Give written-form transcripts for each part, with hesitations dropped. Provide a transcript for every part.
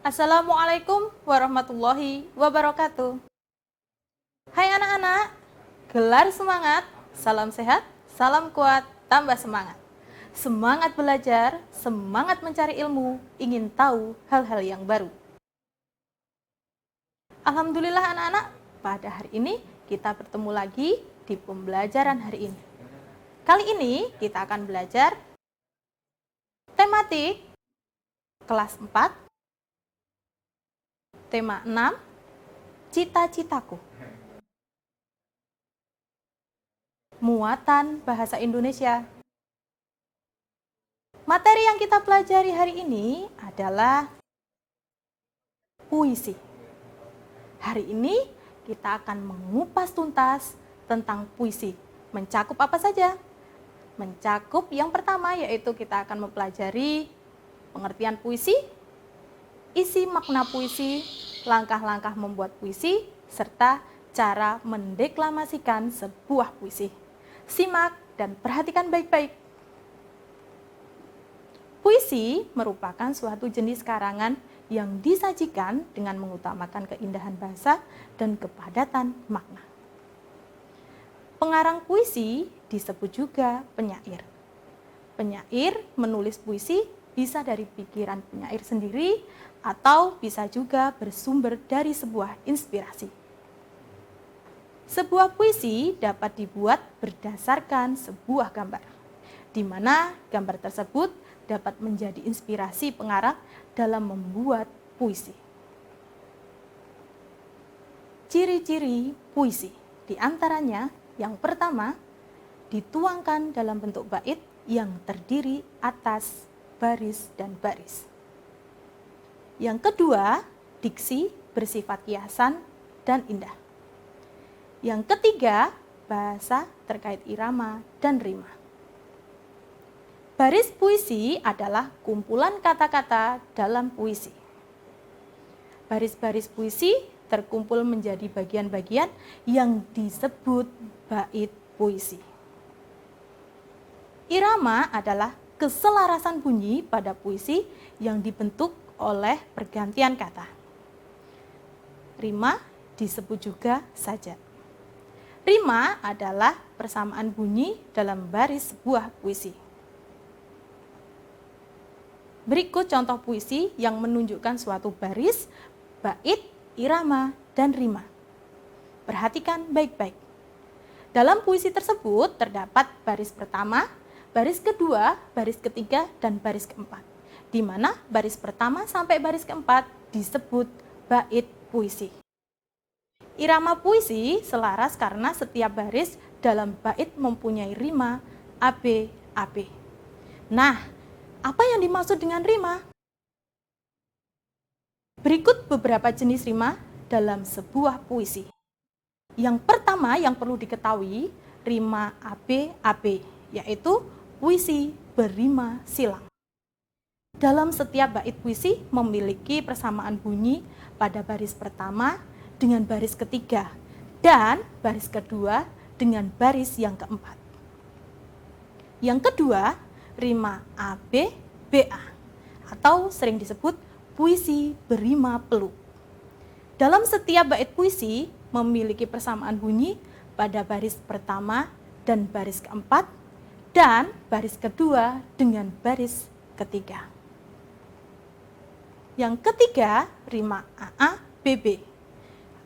Assalamualaikum warahmatullahi wabarakatuh. Hai anak-anak, gelar semangat, salam sehat, salam kuat, tambah semangat. Semangat belajar, semangat mencari ilmu, ingin tahu hal-hal yang baru. Alhamdulillah anak-anak, pada hari ini kita bertemu lagi di pembelajaran hari ini. Kali ini kita akan belajar tematik kelas 4, tema 6, cita-citaku. Muatan bahasa Indonesia. Materi yang kita pelajari hari ini adalah puisi. Hari ini kita akan mengupas tuntas tentang puisi. Mencakup apa saja? Mencakup yang pertama yaitu kita akan mempelajari pengertian puisi, isi makna puisi, langkah-langkah membuat puisi, serta cara mendeklamasikan sebuah puisi. Simak dan perhatikan baik-baik. Puisi merupakan suatu jenis karangan yang disajikan dengan mengutamakan keindahan bahasa dan kepadatan makna. Pengarang puisi disebut juga penyair. Penyair menulis puisi bisa dari pikiran penyair sendiri atau bisa juga bersumber dari sebuah inspirasi. Sebuah puisi dapat dibuat berdasarkan sebuah gambar, di mana gambar tersebut dapat menjadi inspirasi pengarang dalam membuat puisi. Ciri-ciri puisi, di antaranya yang pertama, dituangkan dalam bentuk bait yang terdiri atas baris dan baris. Yang kedua, diksi bersifat kiasan dan indah. Yang ketiga, bahasa terkait irama dan rima. Baris puisi adalah kumpulan kata-kata dalam puisi. Baris-baris puisi terkumpul menjadi bagian-bagian yang disebut bait puisi. Irama adalah keselarasan bunyi pada puisi yang dibentuk oleh pergantian kata. Rima disebut juga sajak. Rima adalah persamaan bunyi dalam baris sebuah puisi. Berikut contoh puisi yang menunjukkan suatu baris, bait, irama, dan rima. Perhatikan baik-baik. Dalam puisi tersebut terdapat baris pertama, baris kedua, baris ketiga, dan baris keempat. Di mana baris pertama sampai baris keempat disebut bait puisi. Irama puisi selaras karena setiap baris dalam bait mempunyai rima AB-AB. Nah, apa yang dimaksud dengan rima? Berikut beberapa jenis rima dalam sebuah puisi. Yang pertama yang perlu diketahui, rima AB-AB, yaitu puisi berima silang. Dalam setiap bait puisi memiliki persamaan bunyi pada baris pertama dengan baris ketiga dan baris kedua dengan baris yang keempat. Yang kedua, rima AB-BA atau sering disebut puisi berima peluk. Dalam setiap bait puisi memiliki persamaan bunyi pada baris pertama dan baris keempat dan baris kedua dengan baris ketiga. Yang ketiga, rima AA-BB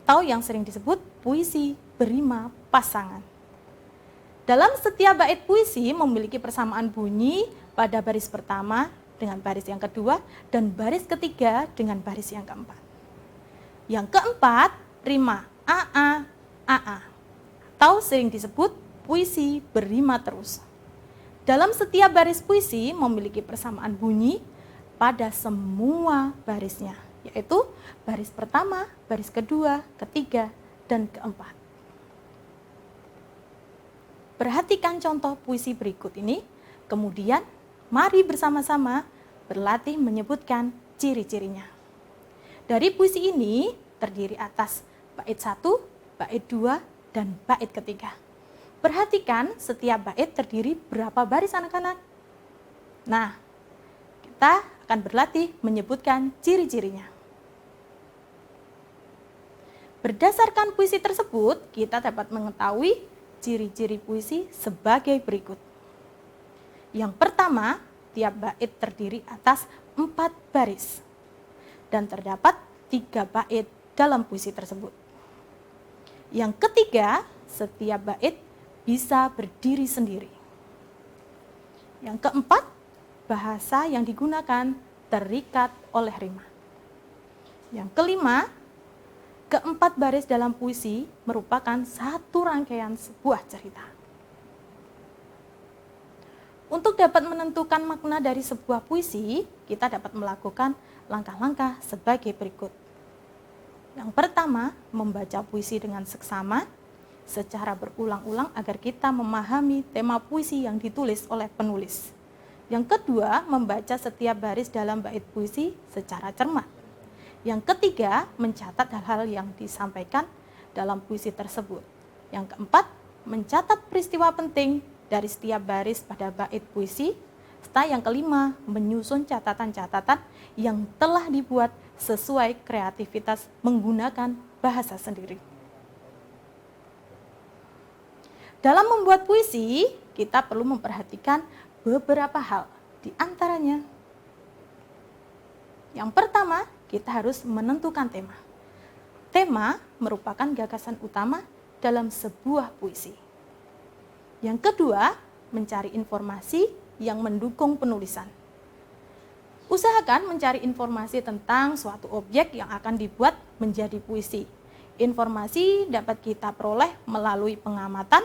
atau yang sering disebut puisi berima pasangan. Dalam setiap bait puisi memiliki persamaan bunyi pada baris pertama dengan baris yang kedua dan baris ketiga dengan baris yang keempat. Yang keempat, rima AA-AA atau sering disebut puisi berima terus. Dalam setiap baris puisi memiliki persamaan bunyi pada semua barisnya, yaitu baris pertama, baris kedua, ketiga, dan keempat. Perhatikan contoh puisi berikut ini, kemudian mari bersama-sama berlatih menyebutkan ciri-cirinya. Dari puisi ini terdiri atas bait 1, bait 2, dan bait ketiga. Perhatikan setiap bait terdiri berapa baris anak-anak? Nah, kita akan berlatih menyebutkan ciri-cirinya. Berdasarkan puisi tersebut, kita dapat mengetahui ciri-ciri puisi sebagai berikut. Yang pertama, tiap bait terdiri atas 4 baris dan terdapat 3 bait dalam puisi tersebut. Yang ketiga, setiap bait bisa berdiri sendiri. Yang keempat, bahasa yang digunakan terikat oleh rima. Yang kelima, keempat baris dalam puisi merupakan satu rangkaian sebuah cerita. Untuk dapat menentukan makna dari sebuah puisi, kita dapat melakukan langkah-langkah sebagai berikut. Yang pertama, membaca puisi dengan seksama secara berulang-ulang agar kita memahami tema puisi yang ditulis oleh penulis. Yang kedua, membaca setiap baris dalam bait puisi secara cermat. Yang ketiga, mencatat hal-hal yang disampaikan dalam puisi tersebut. Yang keempat, mencatat peristiwa penting dari setiap baris pada bait puisi. Serta yang kelima, menyusun catatan-catatan yang telah dibuat sesuai kreativitas menggunakan bahasa sendiri. Dalam membuat puisi, kita perlu memperhatikan beberapa hal. Di antaranya, yang pertama, kita harus menentukan tema. Tema merupakan gagasan utama dalam sebuah puisi. Yang kedua, mencari informasi yang mendukung penulisan. Usahakan mencari informasi tentang suatu objek yang akan dibuat menjadi puisi. Informasi dapat kita peroleh melalui pengamatan,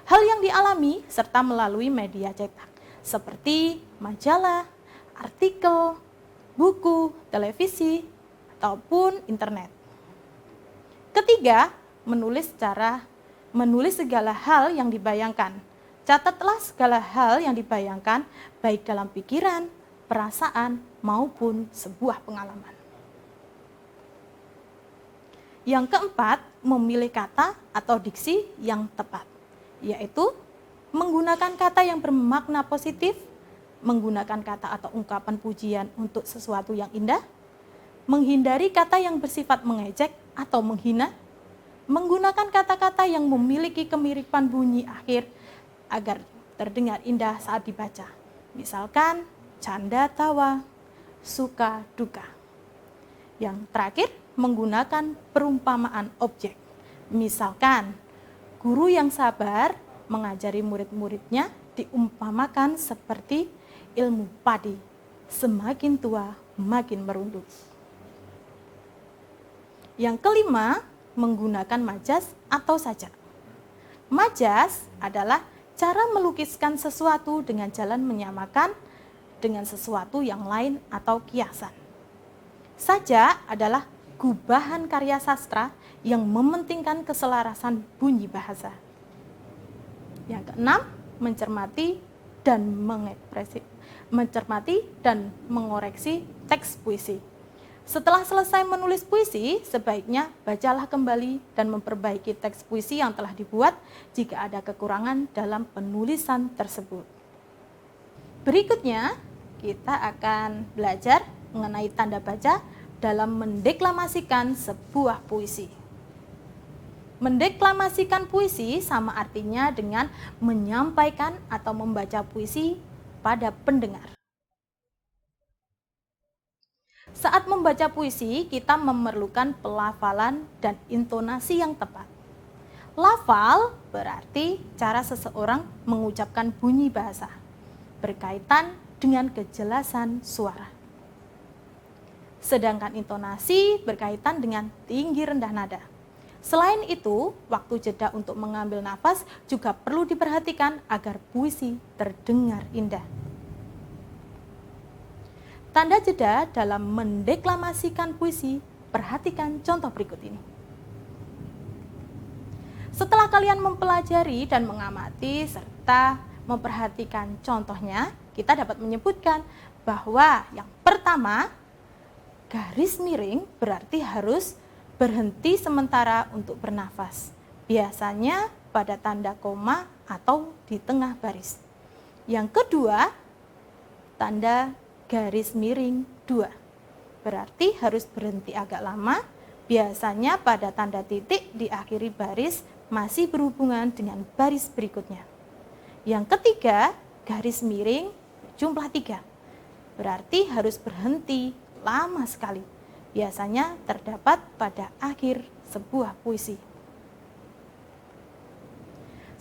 hal yang dialami, serta melalui media cetak, seperti majalah, artikel, buku, televisi, ataupun internet. Ketiga, menulis segala hal yang dibayangkan. Catatlah segala hal yang dibayangkan, baik dalam pikiran, perasaan, maupun sebuah pengalaman. Yang keempat, memilih kata atau diksi yang tepat, yaitu menggunakan kata yang bermakna positif, menggunakan kata atau ungkapan pujian untuk sesuatu yang indah, menghindari kata yang bersifat mengejek atau menghina, menggunakan kata-kata yang memiliki kemiripan bunyi akhir agar terdengar indah saat dibaca. Misalkan, canda tawa, suka duka. Yang terakhir, menggunakan perumpamaan objek. Misalkan, guru yang sabar mengajari murid-muridnya diumpamakan seperti ilmu padi, semakin tua makin merunduk. Yang kelima, menggunakan majas atau sajak. Majas adalah cara melukiskan sesuatu dengan jalan menyamakan dengan sesuatu yang lain atau kiasan. Sajak adalah gubahan karya sastra yang mementingkan keselarasan bunyi bahasa. Yang keenam, mencermati dan mengoreksi teks puisi. Setelah selesai menulis puisi, sebaiknya bacalah kembali dan memperbaiki teks puisi yang telah dibuat jika ada kekurangan dalam penulisan tersebut. Berikutnya, kita akan belajar mengenai tanda baca dalam mendeklamasikan sebuah puisi. Mendeklamasikan puisi sama artinya dengan menyampaikan atau membaca puisi pada pendengar. Saat membaca puisi, kita memerlukan pelafalan dan intonasi yang tepat. Lafal berarti cara seseorang mengucapkan bunyi bahasa, berkaitan dengan kejelasan suara. Sedangkan intonasi berkaitan dengan tinggi rendah nada. Selain itu, waktu jeda untuk mengambil nafas juga perlu diperhatikan agar puisi terdengar indah. Tanda jeda dalam mendeklamasikan puisi, perhatikan contoh berikut ini. Setelah kalian mempelajari dan mengamati serta memperhatikan contohnya, kita dapat menyebutkan bahwa yang pertama, garis miring berarti harus berhenti sementara untuk bernafas. Biasanya pada tanda koma atau di tengah baris. Yang kedua, tanda garis miring 2. Berarti harus berhenti agak lama Biasanya pada tanda titik di akhir baris masih berhubungan dengan baris berikutnya. Yang ketiga, garis miring jumlah 3. Berarti harus berhenti lama sekali. Biasanya terdapat pada akhir sebuah puisi.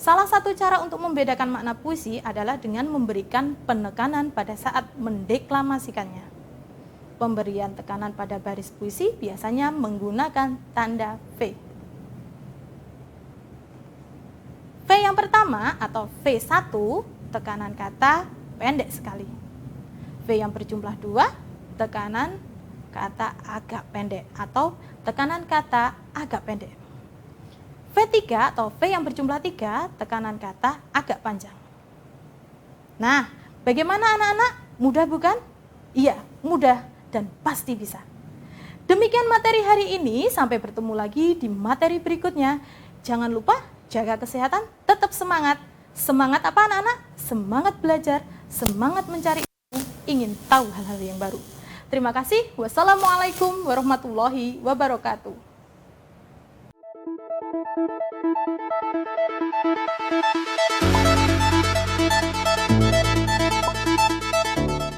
Salah satu cara untuk membedakan makna puisi adalah dengan memberikan penekanan pada saat mendeklamasikannya. Pemberian tekanan pada baris puisi biasanya menggunakan tanda V. V yang pertama atau V1, tekanan kata pendek sekali. V yang berjumlah 2, tekanan kata agak pendek atau tekanan kata agak pendek. V3 atau V yang berjumlah 3, tekanan kata agak panjang. Nah, bagaimana anak-anak? Mudah bukan? Iya, mudah dan pasti bisa. Demikian materi hari ini, sampai bertemu lagi di materi berikutnya. Jangan lupa jaga kesehatan, tetap semangat. Semangat apa anak-anak? Semangat belajar, semangat mencari ilmu, ingin tahu hal-hal yang baru. Terima kasih. Wassalamualaikum warahmatullahi wabarakatuh. Thank you.